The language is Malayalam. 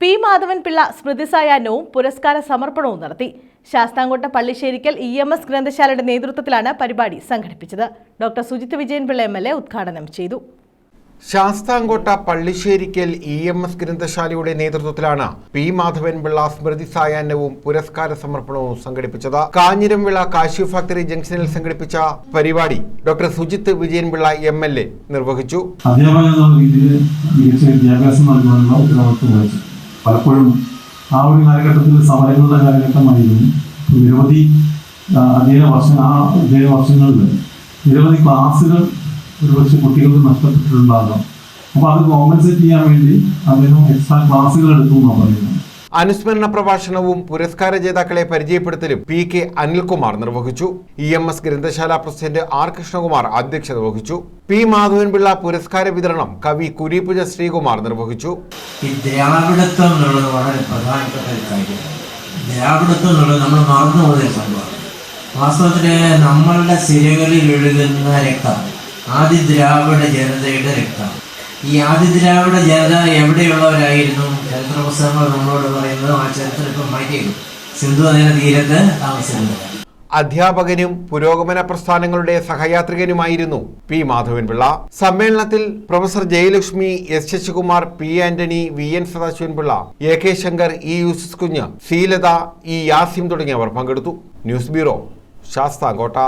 പി മാധവൻപിള്ള സ്മൃതി സായാഹ്നവും പുരസ്കാര സമർപ്പണവും നടത്തി. ശാസ്താംകോട്ട പള്ളിശ്ശേരിക്കൽ EMS ഗ്രന്ഥശാലയുടെ നേതൃത്വത്തിലാണ് പരിപാടി സംഘടിപ്പിച്ചത്. ഡോക്ടർ സുജിത് വിജയൻപിള്ള MLA ഉദ്ഘാടനം ചെയ്തു. ശാസ്താംകോട്ട പള്ളിശ്ശേരിക്കൽ EMS ഗ്രന്ഥശാലയുടെ നേതൃത്വത്തിലാണ് പി മാധവൻപിള്ള സ്മൃതി സായാഹ്നവും പുരസ്കാര സമർപ്പണവും സംഘടിപ്പിച്ചത്. കാഞ്ഞിരംവിള കാഷ്യൂ ഫാക്ടറി ജംഗ്ഷനിൽ സംഘടിപ്പിച്ച പരിപാടി ഡോക്ടർ സുജിത് വിജയൻപിള്ള MLA നിർവഹിച്ചു. പലപ്പോഴും ആ ഒരു കാലഘട്ടത്തിൽ സമരങ്ങളുടെ കാലഘട്ടമായിരുന്നു. നിരവധി അധ്യയന വർഷങ്ങളിൽ നിരവധി ക്ലാസ്സുകൾ ഒരുപക്ഷെ കുട്ടികൾക്ക് നഷ്ടപ്പെട്ടിട്ടുണ്ടാകാം. അപ്പോൾ അത് കോമ്പൻസേറ്റ് ചെയ്യാൻ വേണ്ടി അദ്ദേഹം എക്സ്ട്രാ ക്ലാസ്സുകൾ എടുത്തു എന്നാണ് പറയുന്നത്. അനുസ്മരണ പ്രഭാഷണവും പുരസ്കാര ജേതാക്കളെ പരിചയപ്പെടുത്തലും PK അനിൽകുമാർ നിർവഹിച്ചു. EMS ഗ്രന്ഥശാല പ്രസിഡന്റ് R കൃഷ്ണകുമാർ അധ്യക്ഷത വഹിച്ചു. പി മാധവൻപിള്ള പുരസ്കാര വിതരണം കവി കുരീപ്പുഴ ശ്രീകുമാർ നിർവഹിച്ചു. ഈ ദ്രാവിഡത്വം എന്നുള്ളത് വളരെ പ്രധാനപ്പെട്ട ഒരു കാര്യമാണ്. ദ്രാവിഡത്വം എന്നുള്ളത് നമ്മൾ മറന്നു പോകുന്ന സംഭവമാണ്. വാസ്തവത്തില് നമ്മളുടെ സിരകളിൽ ഒഴുകുന്ന രക്തം ആദി ദ്രാവിഡ ജനതയുടെ രക്തം. ഈ ആദി ദ്രാവിഡ ജനത എവിടെയുള്ളവരായിരുന്നു? ചരിത്ര പുസ്തകങ്ങൾ നമ്മളോട് പറയുന്നത് ആ ചരിത്രം ഇപ്പം മാറ്റിയിരുന്നു. സിന്ധു നദീ തീരത്ത് താമസിക്കുന്നത്. അധ്യാപകനും പുരോഗമന പ്രസ്ഥാനങ്ങളുടെ സഹയാത്രികനുമായിരുന്നു പി മാധവൻപിള്ള. സമ്മേളനത്തിൽ professor Jayalakshmi, S Sasikumar, P Antony, VN Sadasivanpillai, AK Shankar, E Yusuf Kunju, C Latha, E Yasim തുടങ്ങിയവർ പങ്കെടുത്തു. News bureau, Sasthamkotta.